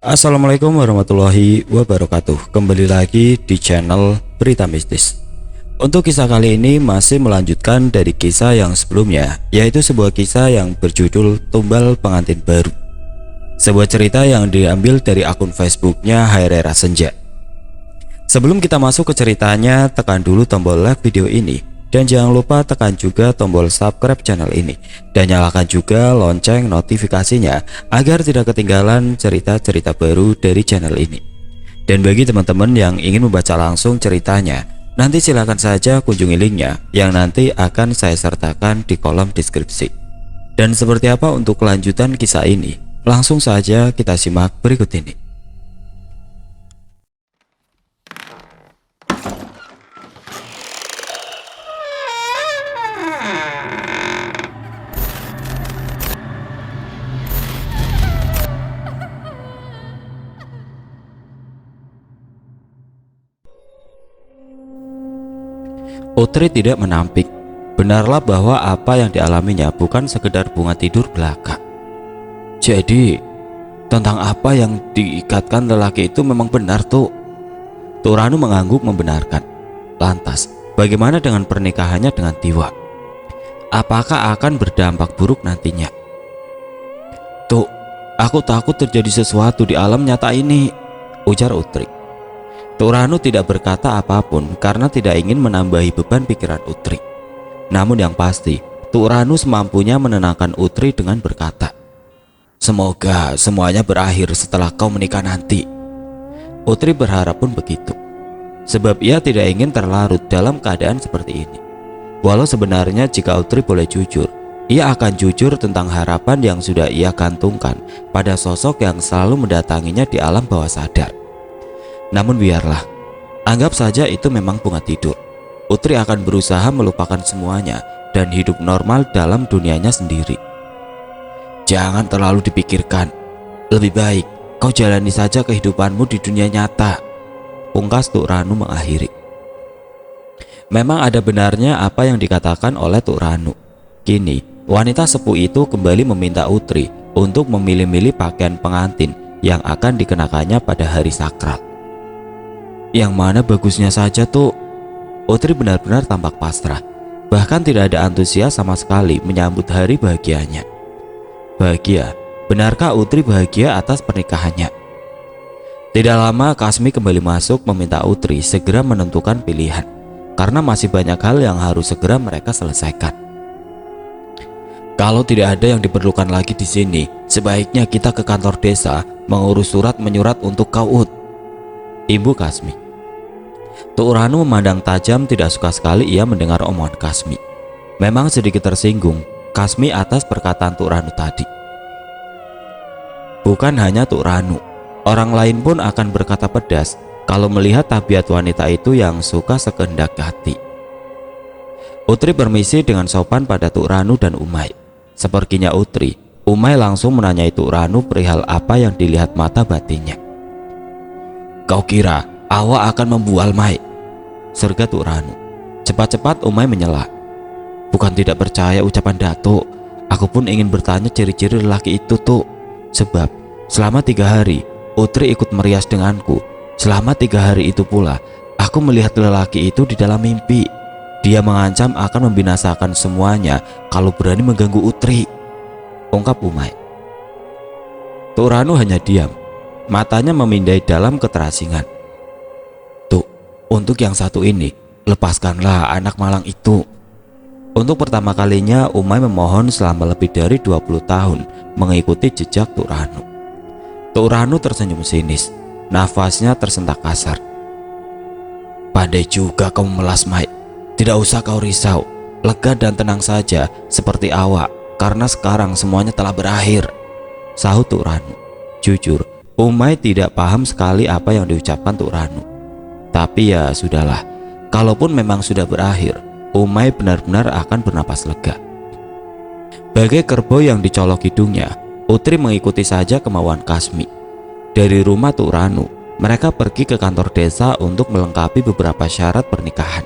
Assalamualaikum warahmatullahi wabarakatuh. Kembali lagi di channel Berita Mistis. Untuk kisah kali ini masih melanjutkan dari kisah yang sebelumnya, yaitu sebuah kisah yang berjudul Tumbal Pengantin Baru. Sebuah cerita yang diambil dari akun Facebooknya Hairera Senja. Sebelum kita masuk ke ceritanya, tekan dulu tombol like video ini. Dan jangan lupa tekan juga tombol subscribe channel ini. Dan nyalakan juga lonceng notifikasinya agar tidak ketinggalan cerita-cerita baru dari channel ini. Dan bagi teman-teman yang ingin membaca langsung ceritanya, nanti silakan saja kunjungi linknya yang nanti akan saya sertakan di kolom deskripsi. Dan seperti apa untuk kelanjutan kisah ini? Langsung saja kita simak berikut ini. Utri tidak menampik. Benarlah bahwa apa yang dialaminya bukan sekedar bunga tidur belaka. Jadi, tentang apa yang diikatkan lelaki itu memang benar tuh. Tuk Ranu mengangguk membenarkan. Lantas, bagaimana dengan pernikahannya dengan Tiwa? Apakah akan berdampak buruk nantinya? Tuh, aku takut terjadi sesuatu di alam nyata ini, ujar Utri. Tuk Ranu tidak berkata apapun karena tidak ingin menambahi beban pikiran Utri. Namun yang pasti, Tuk Ranu semampunya menenangkan Utri dengan berkata, "Semoga semuanya berakhir setelah kau menikah nanti." Utri berharap pun begitu, sebab ia tidak ingin terlarut dalam keadaan seperti ini. Walau sebenarnya jika Utri boleh jujur, ia akan jujur tentang harapan yang sudah ia gantungkan pada sosok yang selalu mendatanginya di alam bawah sadar. Namun biarlah, anggap saja itu memang bunga tidur. Utri akan berusaha melupakan semuanya dan hidup normal dalam dunianya sendiri. Jangan terlalu dipikirkan. Lebih baik kau jalani saja kehidupanmu di dunia nyata, pungkas Tuk Ranu mengakhiri. Memang ada benarnya apa yang dikatakan oleh Tuk Ranu. Kini, wanita sepuh itu kembali meminta Utri untuk memilih-milih pakaian pengantin yang akan dikenakannya pada hari sakral. Yang mana bagusnya saja tuh? Utri benar-benar tampak pasrah. Bahkan tidak ada antusias sama sekali menyambut hari bahagianya. Bahagia? Benarkah Utri bahagia atas pernikahannya? Tidak lama Kasmi kembali masuk meminta Utri segera menentukan pilihan, karena masih banyak hal yang harus segera mereka selesaikan. Kalau tidak ada yang diperlukan lagi di sini, sebaiknya kita ke kantor desa mengurus surat menyurat untuk kau, Ut, Ibu Kasmi. Tuk Ranu memandang tajam, tidak suka sekali ia mendengar omongan Kasmi. Memang sedikit tersinggung Kasmi atas perkataan Tuk Ranu tadi. Bukan hanya Tuk Ranu, orang lain pun akan berkata pedas kalau melihat tabiat wanita itu yang suka sekehendak hati. Utri permisi dengan sopan pada Tuk Ranu dan Umay. Sepertinya Utri, Umay langsung menanyai Tuk Ranu perihal apa yang dilihat mata batinnya. "Kau kira awak akan membual, Mai?" serga Tuk Ranu. Cepat-cepat Umay menyela. "Bukan tidak percaya ucapan Datuk, aku pun ingin bertanya ciri-ciri lelaki itu tuh. Sebab selama 3 hari Utri ikut merias denganku. Selama 3 hari itu pula aku melihat lelaki itu di dalam mimpi. Dia mengancam akan membinasakan semuanya kalau berani mengganggu Utri," ungkap Umay. Tuk Ranu hanya diam, matanya memindai dalam keterasingan. "Tuh, untuk yang satu ini, lepaskanlah anak malang itu." Untuk pertama kalinya Umay memohon selama lebih dari 20 tahun mengikuti jejak Tuk Ranu. Tuk Ranu tersenyum sinis, nafasnya tersentak kasar. "Pandai juga kamu melas, Mai. Tidak usah kau risau, lega dan tenang saja seperti awak, karena sekarang semuanya telah berakhir," sahut Tuk Ranu. Jujur, Umay tidak paham sekali apa yang diucapkan Tuk Ranu. Tapi ya sudahlah, kalaupun memang sudah berakhir, Umay benar-benar akan bernapas lega. Bagai kerbau yang dicolok hidungnya, Utri mengikuti saja kemauan Kasmi. Dari rumah Tuk Ranu, mereka pergi ke kantor desa untuk melengkapi beberapa syarat pernikahan.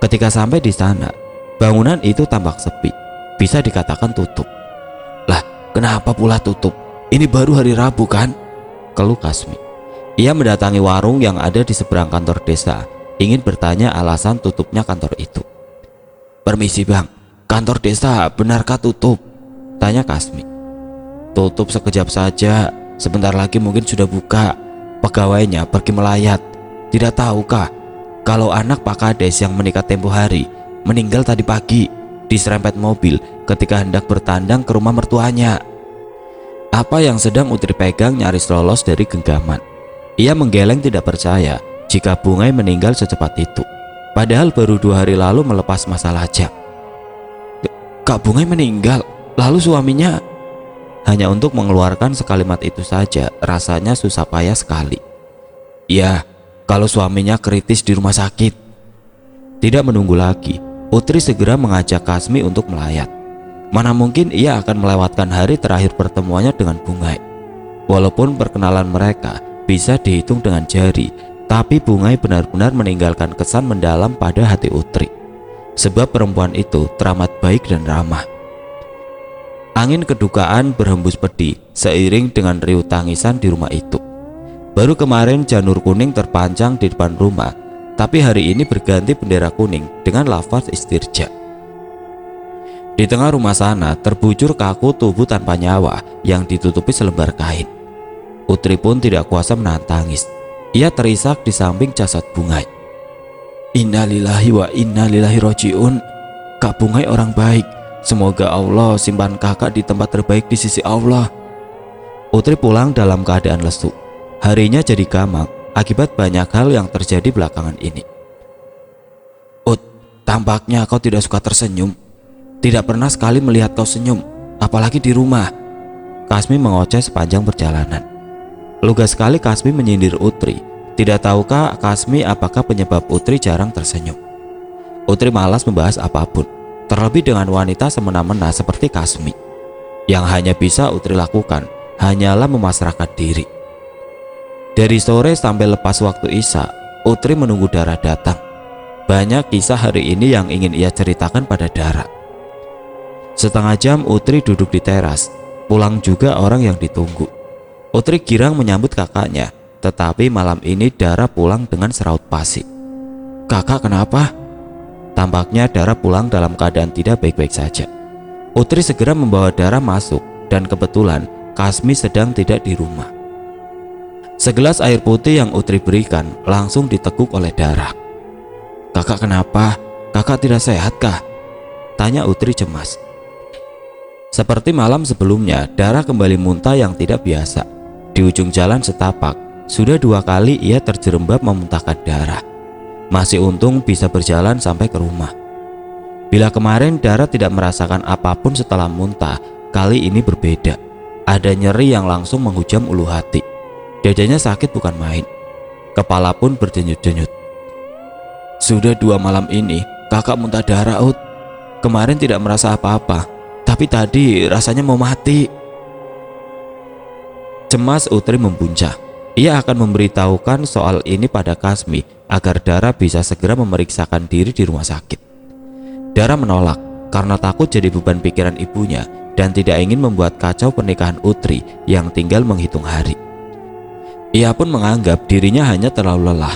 Ketika sampai di sana, bangunan itu tampak sepi, bisa dikatakan tutup. "Lah, kenapa pula tutup? Ini baru hari Rabu kan?" keluh Kasmi. Ia mendatangi warung yang ada di seberang kantor desa, ingin bertanya alasan tutupnya kantor itu. "Permisi bang, kantor desa benarkah tutup?" tanya Kasmi. "Tutup sekejap saja, sebentar lagi mungkin sudah buka. Pegawainya pergi melayat. Tidak tahukah kalau anak Pak Kades yang menikah tempo hari meninggal tadi pagi diserempet mobil ketika hendak bertandang ke rumah mertuanya." Apa yang sedang Utri pegang nyaris lolos dari genggaman. Ia menggeleng tidak percaya jika Bungai meninggal secepat itu, padahal baru 2 hari lalu melepas masa lajang. "Kak Bungai meninggal, lalu suaminya?" Hanya untuk mengeluarkan sekalimat itu saja rasanya susah payah sekali. "Ya, kalau suaminya kritis di rumah sakit." Tidak menunggu lagi, Utri segera mengajak Kasmi untuk melayat. Mana mungkin ia akan melewatkan hari terakhir pertemuannya dengan Bungai. Walaupun perkenalan mereka bisa dihitung dengan jari, tapi Bungai benar-benar meninggalkan kesan mendalam pada hati Utri. Sebab perempuan itu teramat baik dan ramah. Angin kedukaan berhembus pedih seiring dengan riuh tangisan di rumah itu. Baru kemarin janur kuning terpancang di depan rumah, tapi hari ini berganti bendera kuning dengan lafaz istirja. Di tengah rumah sana terbujur kaku tubuh tanpa nyawa yang ditutupi selembar kain. Utri pun tidak kuasa menahan tangis. Ia terisak di samping jasad Bungai. "Innalillahi wa innalillahi rojiun. Kak Bungai orang baik. Semoga Allah simpan kakak di tempat terbaik di sisi Allah." Utri pulang dalam keadaan lesu. Harinya jadi gamang akibat banyak hal yang terjadi belakangan ini. "Ut, tampaknya kau tidak suka tersenyum. Tidak pernah sekali melihat kau senyum, apalagi di rumah." Kasmi mengoceh sepanjang perjalanan. Lugas sekali Kasmi menyindir Utri. Tidak tahukah Kasmi apakah penyebab Utri jarang tersenyum. Utri malas membahas apapun, terlebih dengan wanita semena-mena seperti Kasmi. Yang hanya bisa Utri lakukan hanyalah memasrahkan diri. Dari sore sampai lepas waktu Isya, Utri menunggu Dara datang. Banyak kisah hari ini yang ingin ia ceritakan pada Dara. Setengah jam Utri duduk di teras. Pulang juga orang yang ditunggu. Utri girang menyambut kakaknya, tetapi malam ini Dara pulang dengan seraut pasi. "Kakak kenapa?" Tampaknya Dara pulang dalam keadaan tidak baik-baik saja. Utri segera membawa Dara masuk dan kebetulan Kasmi sedang tidak di rumah. Segelas air putih yang Utri berikan langsung diteguk oleh Dara. "Kakak kenapa? Kakak tidak sehat kah?" tanya Utri cemas. Seperti malam sebelumnya, Dara kembali muntah yang tidak biasa. Di ujung jalan setapak, sudah 2 kali ia terjerembab memuntahkan darah. Masih untung bisa berjalan sampai ke rumah. Bila kemarin Dara tidak merasakan apapun setelah muntah, kali ini berbeda. Ada nyeri yang langsung menghujam ulu hati. Dadanya sakit bukan main. Kepala pun berdenyut-denyut. "Sudah 2 malam ini kakak muntah darah, Ut. Kemarin tidak merasa apa-apa, tapi tadi rasanya mau mati." Cemas Utri membuncah. Ia akan memberitahukan soal ini pada Kasmi agar Dara bisa segera memeriksakan diri di rumah sakit. Dara menolak karena takut jadi beban pikiran ibunya dan tidak ingin membuat kacau pernikahan Utri yang tinggal menghitung hari. Ia pun menganggap dirinya hanya terlalu lelah.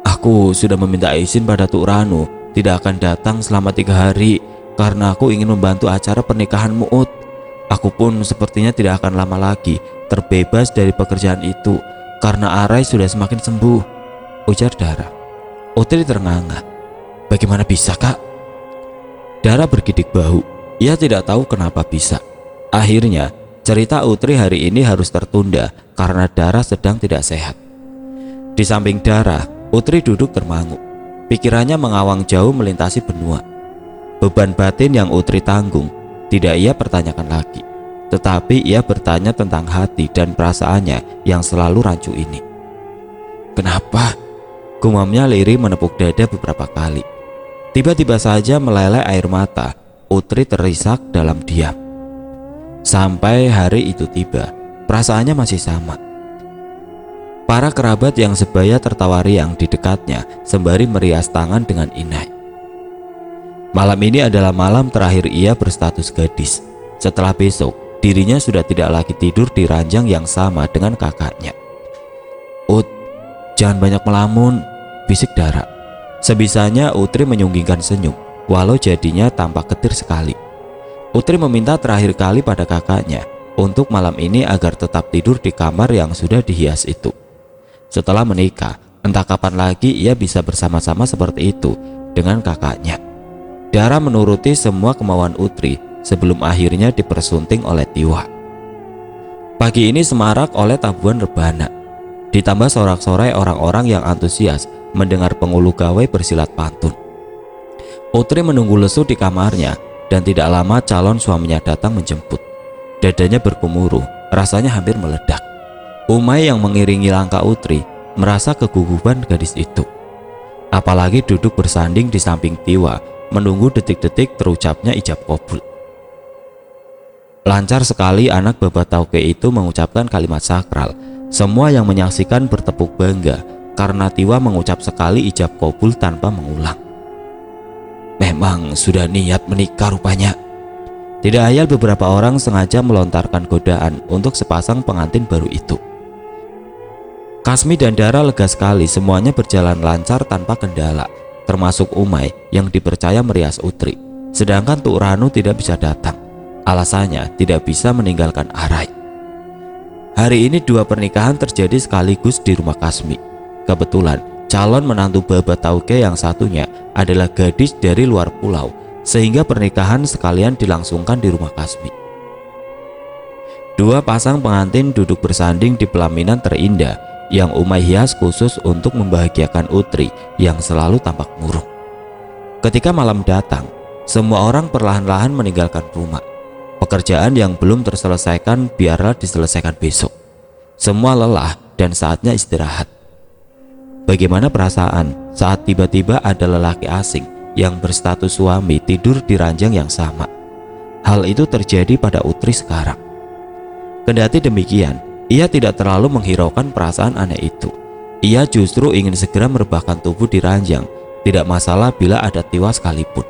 "Aku sudah meminta izin pada Tuk Ranu tidak akan datang selama 3 hari karena aku ingin membantu acara pernikahanmu, Ut. Aku pun sepertinya tidak akan lama lagi terbebas dari pekerjaan itu karena Arai sudah semakin sembuh," ujar Dara. Utri ternganga. "Bagaimana bisa, Kak?" Dara bergidik bahu. Ia tidak tahu kenapa bisa. Akhirnya cerita Utri hari ini harus tertunda karena Dara sedang tidak sehat. Di samping Dara, Utri duduk termangu. Pikirannya mengawang jauh melintasi benua. Beban batin yang Utri tanggung tidak ia pertanyakan lagi, tetapi ia bertanya tentang hati dan perasaannya yang selalu rancu ini. "Kenapa?" gumamnya lirih menepuk dada beberapa kali. Tiba-tiba saja meleleh air mata. Utri terisak dalam diam. Sampai hari itu tiba, perasaannya masih sama. Para kerabat yang sebaya tertawa riang di dekatnya sembari merias tangan dengan inai. Malam ini adalah malam terakhir ia berstatus gadis. Setelah besok, dirinya sudah tidak lagi tidur di ranjang yang sama dengan kakaknya. "Ut, jangan banyak melamun," bisik Dara. Sebisanya Utri menyunggingkan senyum, walau jadinya tampak getir sekali. Utri meminta terakhir kali pada kakaknya untuk malam ini agar tetap tidur di kamar yang sudah dihias itu. Setelah menikah, entah kapan lagi ia bisa bersama-sama seperti itu dengan kakaknya. Dara menuruti semua kemauan Utri sebelum akhirnya dipersunting oleh Tiwa. Pagi ini semarak oleh tabuhan rebana, ditambah sorak-sorai orang-orang yang antusias mendengar pengulu gawai bersilat pantun. Utri menunggu lesu di kamarnya dan tidak lama calon suaminya datang menjemput. Dadanya bergemuruh, rasanya hampir meledak. Umay yang mengiringi langkah Utri merasa kegugupan gadis itu. Apalagi duduk bersanding di samping Tiwa menunggu detik-detik terucapnya ijab kabul. Lancar sekali anak Baba Tauke itu mengucapkan kalimat sakral. Semua yang menyaksikan bertepuk bangga karena Tiwa mengucap sekali ijab kabul tanpa mengulang. Memang sudah niat menikah rupanya. Tidak ayal beberapa orang sengaja melontarkan godaan untuk sepasang pengantin baru itu. Kasmi dan Dara lega sekali, semuanya berjalan lancar tanpa kendala, termasuk Umay yang dipercaya merias Utri. Sedangkan Tuk Ranu tidak bisa datang. Alasannya tidak bisa meninggalkan Arai. Hari ini dua pernikahan terjadi sekaligus di rumah Kasmi. Kebetulan calon menantu Baba Tauke yang satunya adalah gadis dari luar pulau, sehingga pernikahan sekalian dilangsungkan di rumah Kasmi. Dua pasang pengantin duduk bersanding di pelaminan terindah yang Umay hias khusus untuk membahagiakan Utri yang selalu tampak murung. Ketika malam datang, semua orang perlahan-lahan meninggalkan rumah. Pekerjaan yang belum terselesaikan biarlah diselesaikan besok. Semua lelah dan saatnya istirahat. Bagaimana perasaan saat tiba-tiba ada lelaki asing yang berstatus suami tidur di ranjang yang sama? Hal itu terjadi pada Utri sekarang. Kendati demikian, ia tidak terlalu menghiraukan perasaan aneh itu. Ia justru ingin segera merebahkan tubuh di ranjang, tidak masalah bila ada Tiwa sekalipun.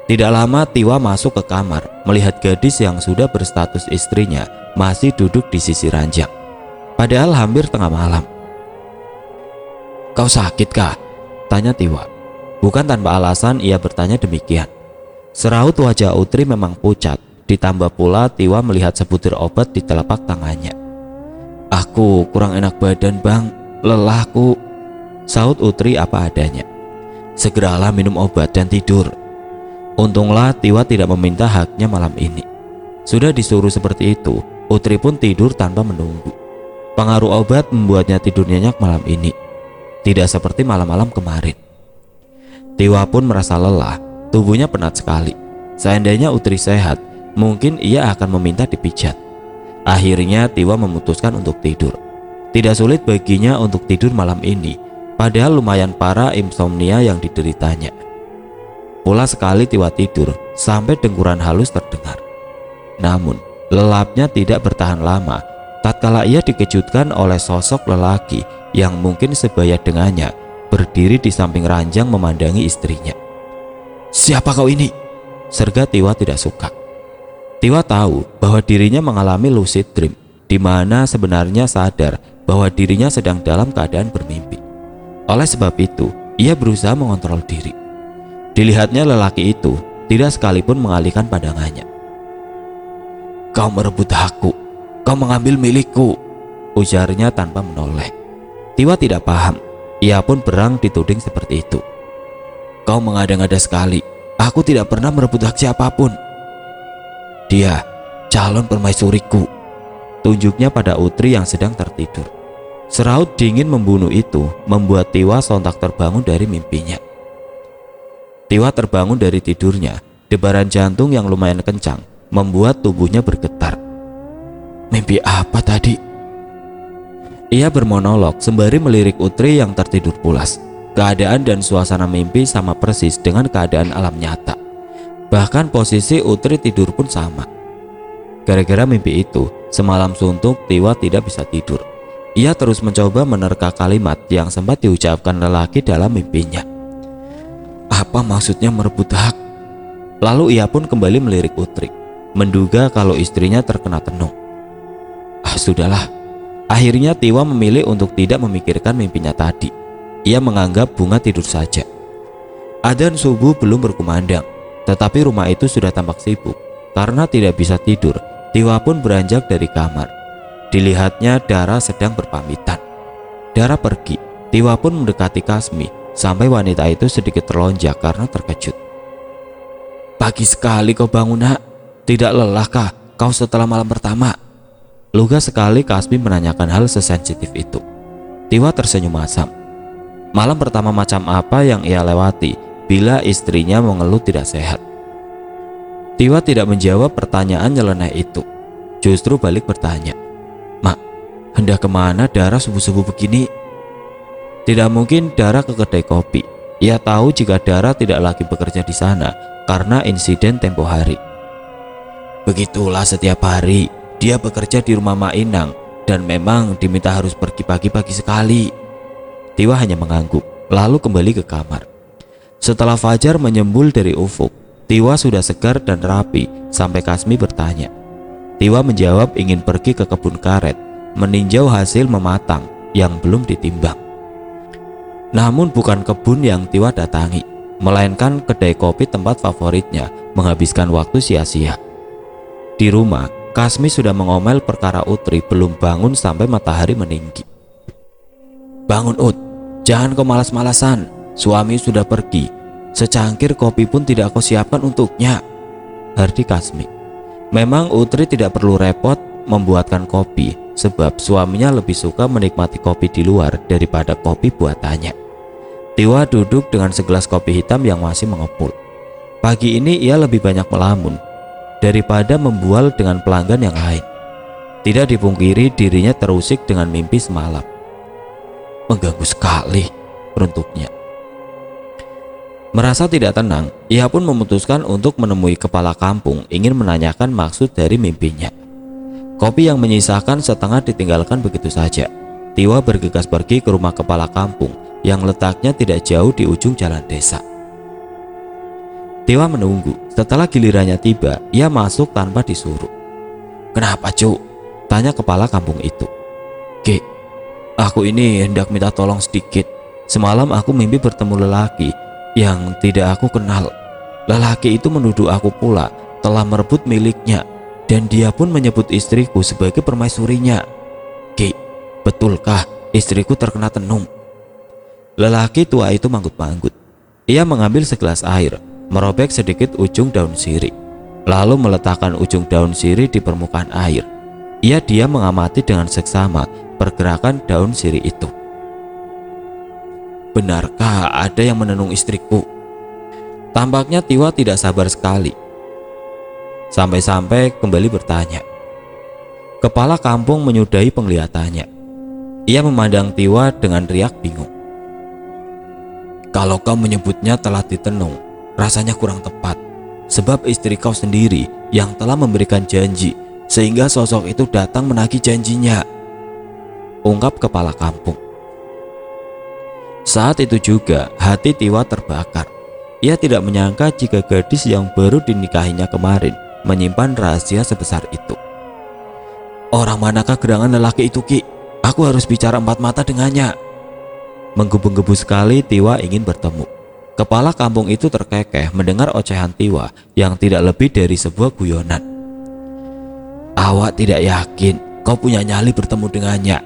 Tidak lama Tiwa masuk ke kamar, melihat gadis yang sudah berstatus istrinya masih duduk di sisi ranjang. Padahal hampir tengah malam. "Kau sakit kah?" tanya Tiwa. Bukan tanpa alasan ia bertanya demikian. Seraut wajah Utri memang pucat, ditambah pula Tiwa melihat sebutir obat di telapak tangannya. "Aku kurang enak badan bang, lelahku," saut Utri apa adanya. "Segeralah minum obat dan tidur." Untunglah Tiwa tidak meminta haknya malam ini. Sudah disuruh seperti itu, Utri pun tidur tanpa menunggu. Pengaruh obat membuatnya tidur nyenyak malam ini, tidak seperti malam-malam kemarin. Tiwa pun merasa lelah, tubuhnya penat sekali. Seandainya Utri sehat, mungkin ia akan meminta dipijat. Akhirnya Tiwa memutuskan untuk tidur. Tidak sulit baginya untuk tidur malam ini, padahal lumayan parah insomnia yang dideritanya. Pula sekali Tiwa tidur sampai dengkuran halus terdengar. Namun lelapnya tidak bertahan lama tatkala ia dikejutkan oleh sosok lelaki yang mungkin sebaya dengannya berdiri di samping ranjang memandangi istrinya. "Siapa kau ini?" serga Tiwa tidak suka. Tiwa tahu bahwa dirinya mengalami lucid dream, di mana sebenarnya sadar bahwa dirinya sedang dalam keadaan bermimpi. Oleh sebab itu, ia berusaha mengontrol diri. Dilihatnya lelaki itu tidak sekalipun mengalihkan pandangannya. "Kau merebut hakku, kau mengambil milikku," ujarnya tanpa menoleh. Tiwa tidak paham, ia pun berang dituding seperti itu. "Kau mengada-ngada sekali, aku tidak pernah merebut hak siapapun." "Dia calon permaisuriku," tunjuknya pada Utri yang sedang tertidur. Seraut dingin membunuh itu membuat Tiwa sontak terbangun dari mimpinya. Tiwa terbangun dari tidurnya, debaran jantung yang lumayan kencang membuat tubuhnya bergetar. Mimpi apa tadi? Ia bermonolog sembari melirik Utri yang tertidur pulas. Keadaan dan suasana mimpi sama persis dengan keadaan alam nyata. Bahkan posisi Utri tidur pun sama. Gara-gara mimpi itu, semalam suntuk Tiwa tidak bisa tidur. Ia terus mencoba menerka kalimat yang sempat diucapkan lelaki dalam mimpinya. Apa maksudnya merebut hak? Lalu ia pun kembali melirik Utri. menduga kalau istrinya terkena tenung. Sudahlah. Akhirnya Tiwa memilih untuk tidak memikirkan mimpinya tadi. Ia menganggap bunga tidur saja. Adzan subuh belum berkumandang, tetapi rumah itu sudah tampak sibuk. Karena tidak bisa tidur, Tiwa pun beranjak dari kamar. Dilihatnya Dara sedang berpamitan. Dara pergi. Tiwa pun mendekati Kasmi sampai wanita itu sedikit terlonjak karena terkejut. "Pagi sekali kau bangun, Nak. Tidak lelahkah kau setelah malam pertama?" Lugas sekali Kasmi menanyakan hal sesensitif itu. Tiwa tersenyum masam. Malam pertama macam apa yang ia lewati bila istrinya mengeluh tidak sehat? Tiwa tidak menjawab pertanyaan nyeleneh itu. Justru balik bertanya, "Mak, hendak kemana Dara subuh-subuh begini?" Tidak mungkin Dara ke kedai kopi. Ia tahu jika Dara tidak lagi bekerja di sana karena insiden tempo hari. Begitulah setiap hari. Dia bekerja di rumah Mak Inang dan memang diminta harus pergi pagi-pagi sekali. Tiwa hanya mengangguk, lalu kembali ke kamar. Setelah fajar menyembul dari ufuk, Tiwa sudah segar dan rapi sampai Kasmi bertanya. Tiwa menjawab ingin pergi ke kebun karet, meninjau hasil mematang yang belum ditimbang. Namun bukan kebun yang Tiwa datangi, melainkan kedai kopi tempat favoritnya menghabiskan waktu sia-sia. Di rumah, Kasmi sudah mengomel perkara Utri belum bangun sampai matahari meninggi. "Bangun, Ut, jangan kau malas-malasan. Suami sudah pergi. Secangkir kopi pun tidak kau siapkan untuknya," hardi Kasmi. Memang Utri tidak perlu repot membuatkan kopi, sebab suaminya lebih suka menikmati kopi di luar daripada kopi buatannya. Tiwa duduk dengan segelas kopi hitam yang masih mengepul. Pagi ini ia lebih banyak melamun daripada membual dengan pelanggan yang lain. Tidak dipungkiri dirinya terusik dengan mimpi semalam. Mengganggu sekali, beruntuknya. Merasa tidak tenang, ia pun memutuskan untuk menemui kepala kampung ingin menanyakan maksud dari mimpinya. Kopi yang menyisakan setengah ditinggalkan begitu saja. Tiwa bergegas pergi ke rumah kepala kampung yang letaknya tidak jauh di ujung jalan desa. Tiwa menunggu. Setelah gilirannya tiba, ia masuk tanpa disuruh. "Kenapa, Cuk?" tanya kepala kampung itu. "Ki, aku ini hendak minta tolong sedikit. Semalam aku mimpi bertemu lelaki yang tidak aku kenal. Lelaki itu menuduh aku pula telah merebut miliknya, dan dia pun menyebut istriku sebagai permaisurinya. Ki, betulkah istriku terkena tenung?" Lelaki tua itu manggut-manggut. Ia mengambil segelas air, merobek sedikit ujung daun sirih, lalu meletakkan ujung daun sirih di permukaan air. Ia diam mengamati dengan seksama pergerakan daun sirih itu. "Benarkah ada yang menenung istriku?" Tampaknya Tiwa tidak sabar sekali. Sampai-sampai kembali bertanya. Kepala kampung menyudahi penglihatannya. Ia memandang Tiwa dengan riak bingung. "Kalau kau menyebutnya telah ditenung, rasanya kurang tepat, sebab istri kau sendiri yang telah memberikan janji, sehingga sosok itu datang menagih janjinya," ungkap kepala kampung. Saat itu juga hati Tiwa terbakar. Ia tidak menyangka jika gadis yang baru dinikahinya kemarin menyimpan rahasia sebesar itu. "Orang manakah gerangan lelaki itu, Ki? Aku harus bicara empat mata dengannya." Menggebu-gebu sekali Tiwa ingin bertemu. Kepala kampung itu terkekeh mendengar ocehan Tiwa yang tidak lebih dari sebuah guyonan. "Awak tidak yakin kau punya nyali bertemu dengannya.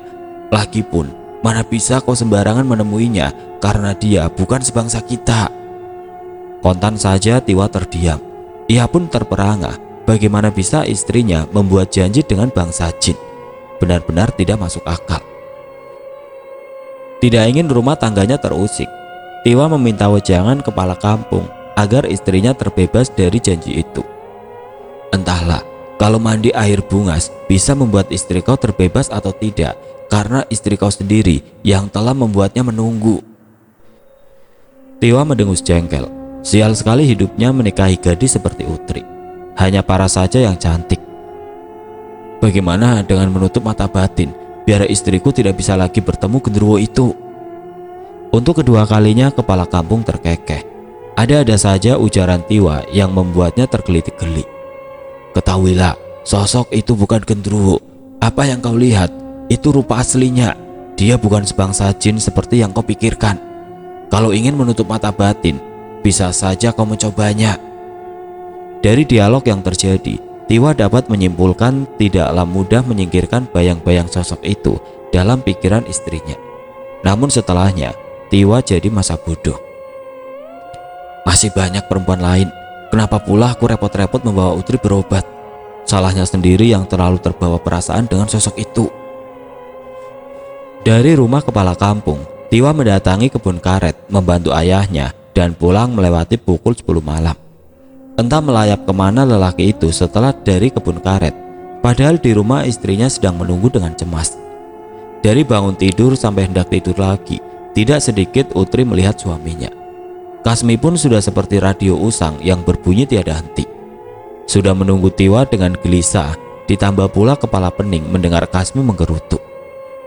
Lagipun, mana bisa kau sembarangan menemuinya karena dia bukan sebangsa kita." Kontan saja Tiwa terdiam. Ia pun terperangah. Bagaimana bisa istrinya membuat janji dengan bangsa jin? Benar-benar tidak masuk akal. Tidak ingin rumah tangganya terusik, Tiwa meminta wejangan kepala kampung agar istrinya terbebas dari janji itu. "Entahlah, kalau mandi air bungas bisa membuat istri kau terbebas atau tidak, karena istri kau sendiri yang telah membuatnya menunggu." Tiwa mendengus jengkel. Sial sekali hidupnya menikahi gadis seperti Utri. Hanya paras saja yang cantik. Bagaimana dengan menutup mata batin biar istriku tidak bisa lagi bertemu genderuwo itu? Untuk kedua kalinya kepala kampung terkekeh. Ada-ada saja ujaran Tiwa yang membuatnya tergelitik-gelik. Ketahuilah, sosok itu bukan genderuwo. Apa yang kau lihat, itu rupa aslinya. Dia bukan sebangsa jin seperti yang kau pikirkan. Kalau ingin menutup mata batin, bisa saja kau mencobanya. Dari dialog yang terjadi, Tiwa dapat menyimpulkan tidaklah mudah menyingkirkan bayang-bayang sosok itu dalam pikiran istrinya. Namun setelahnya, Tiwa jadi masa bodoh. Masih banyak perempuan lain. Kenapa pula aku repot-repot membawa Utri berobat? Salahnya sendiri yang terlalu terbawa perasaan dengan sosok itu. Dari rumah kepala kampung, Tiwa mendatangi kebun karet membantu ayahnya dan pulang melewati pukul 10 malam. Entah melayap kemana lelaki itu setelah dari kebun karet, padahal di rumah istrinya sedang menunggu dengan cemas. Dari bangun tidur sampai hendak tidur lagi, tidak sedikit Utri melihat suaminya. Kasmi pun sudah seperti radio usang yang berbunyi tiada henti. Sudah menunggu Tiwa dengan gelisah, ditambah pula kepala pening mendengar Kasmi menggerutu.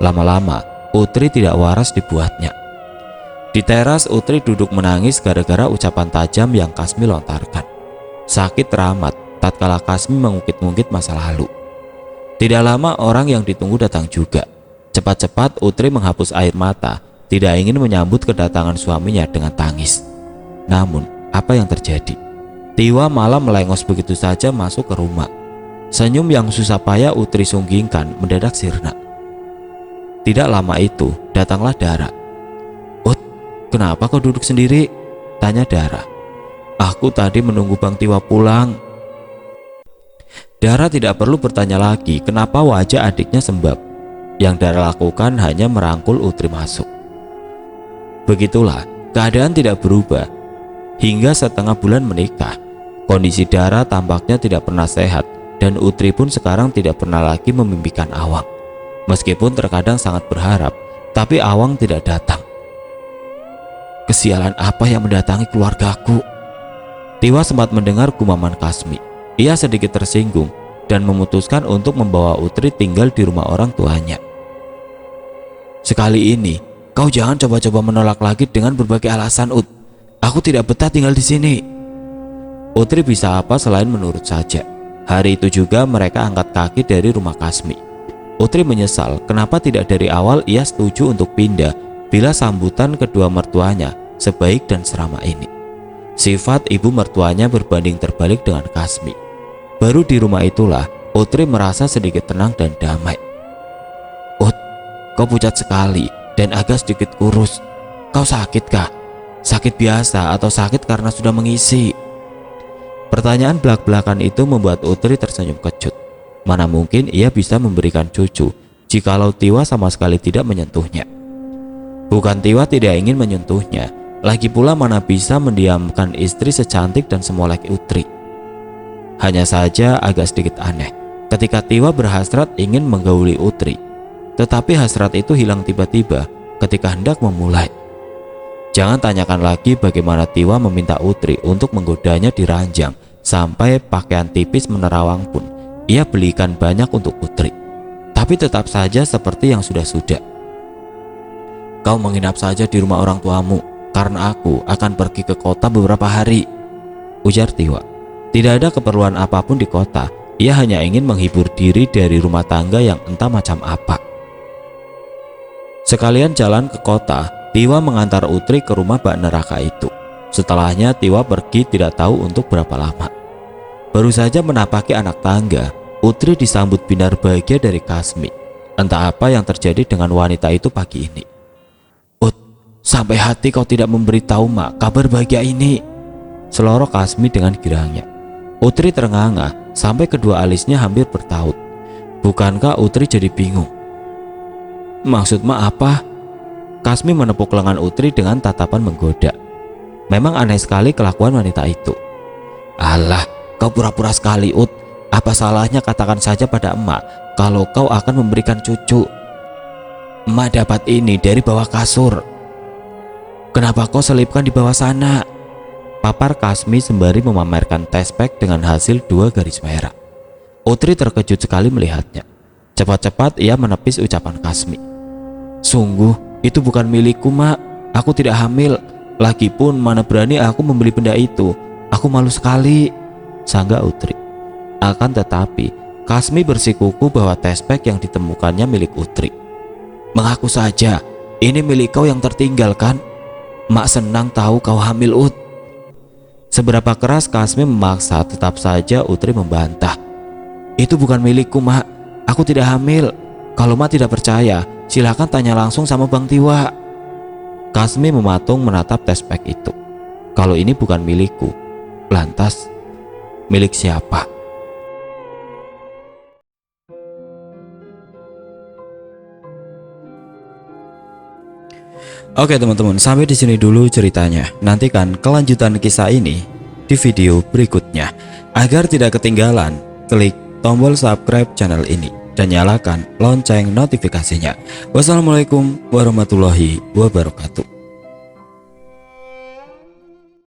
Lama-lama, Utri tidak waras dibuatnya. Di teras, Utri duduk menangis gara-gara ucapan tajam yang Kasmi lontarkan. Sakit teramat tatkala Kasmi mengungkit-ungkit masa lalu. Tidak lama orang yang ditunggu datang juga. Cepat-cepat Utri menghapus air mata, tidak ingin menyambut kedatangan suaminya dengan tangis. Namun, apa yang terjadi? Tiwa malah melengos begitu saja masuk ke rumah. Senyum yang susah payah Utri sunggingkan mendadak sirna. Tidak lama itu, datanglah Dara. "Ut, kenapa kau duduk sendiri?" tanya Dara. "Aku tadi menunggu Bang Tiwa pulang." Dara tidak perlu bertanya lagi kenapa wajah adiknya sembab. Yang Dara lakukan hanya merangkul Utri masuk. Begitulah, keadaan tidak berubah. Hingga setengah bulan menikah, kondisi Dara tampaknya tidak pernah sehat dan Utri pun sekarang tidak pernah lagi memimpikan Awang. Meskipun terkadang sangat berharap, tapi Awang tidak datang. Kesialan apa yang mendatangi keluargaku? Tiwa sempat mendengar gumaman Kasmi. Ia sedikit tersinggung dan memutuskan untuk membawa Utri tinggal di rumah orang tuanya. "Sekali ini, kau jangan coba-coba menolak lagi dengan berbagai alasan, Ut. Aku tidak betah tinggal di sini." Utri bisa apa selain menurut saja. Hari itu juga mereka angkat kaki dari rumah Kasmi. Utri menyesal kenapa tidak dari awal ia setuju untuk pindah bila sambutan kedua mertuanya sebaik dan seramah ini. Sifat ibu mertuanya berbanding terbalik dengan Kasmi. Baru di rumah itulah Utri merasa sedikit tenang dan damai. "Ut, kau pucat sekali dan agak sedikit kurus. Kau sakit kah? Sakit biasa atau sakit karena sudah mengisi?" Pertanyaan belak-belakan itu membuat Utri tersenyum kecut. Mana mungkin ia bisa memberikan cucu jikalau Tiwa sama sekali tidak menyentuhnya. Bukan Tiwa tidak ingin menyentuhnya, lagi pula mana bisa mendiamkan istri secantik dan semolek Utri. Hanya saja agak sedikit aneh ketika Tiwa berhasrat ingin menggauli Utri, tetapi hasrat itu hilang tiba-tiba ketika hendak memulai. Jangan tanyakan lagi bagaimana Tiwa meminta Utri untuk menggodanya di ranjang, sampai pakaian tipis menerawang pun ia belikan banyak untuk Utri. Tapi tetap saja seperti yang sudah-sudah. "Kau menginap saja di rumah orang tuamu, karena aku akan pergi ke kota beberapa hari," ujar Tiwa. Tidak ada keperluan apapun di kota, ia hanya ingin menghibur diri dari rumah tangga yang entah macam apa. Sekalian jalan ke kota, Tiwa mengantar Utri ke rumah Mbak Neraka itu. Setelahnya Tiwa pergi tidak tahu untuk berapa lama. Baru saja menapaki anak tangga, Utri disambut binar bahagia dari Kasmi. Entah apa yang terjadi dengan wanita itu pagi ini. "Ut, sampai hati kau tidak memberitahu mak kabar bahagia ini," selorok Kasmi dengan girangnya. Utri terengah-engah sampai kedua alisnya hampir bertaut. Bukankah Utri jadi bingung? "Maksud mak apa?" Kasmi menepuk lengan Utri dengan tatapan menggoda. Memang aneh sekali kelakuan wanita itu. "Alah, kau pura-pura sekali, Ut. Apa salahnya katakan saja pada emak kalau kau akan memberikan cucu. Emak dapat ini dari bawah kasur. Kenapa kau selipkan di bawah sana?" papar Kasmi sembari memamerkan tespek dengan hasil 2 garis merah. Utri terkejut sekali melihatnya. Cepat-cepat ia menepis ucapan Kasmi. "Sungguh, itu bukan milikku, mak. Aku tidak hamil. Lagipun mana berani aku membeli benda itu. Aku malu sekali," sanggah Utri. Akan tetapi, Kasmi bersikuku bahwa tespek yang ditemukannya milik Utri. Mengaku saja, ini milik kau yang tertinggal kan? Mak senang tahu kau hamil, Ut. Seberapa keras Kasmi memaksa, tetap saja Utri membantah. Itu bukan milikku, Mak. Aku tidak hamil. Kalau Mak tidak percaya, silahkan tanya langsung sama Bang Tiwa. Kasmi mematung menatap tespek itu. Kalau ini bukan milikku, lantas milik siapa? Oke teman-teman, sampai di sini dulu ceritanya. Nantikan kelanjutan kisah ini di video berikutnya. Agar tidak ketinggalan, klik tombol subscribe channel ini dan nyalakan lonceng notifikasinya. Wassalamualaikum warahmatullahi wabarakatuh.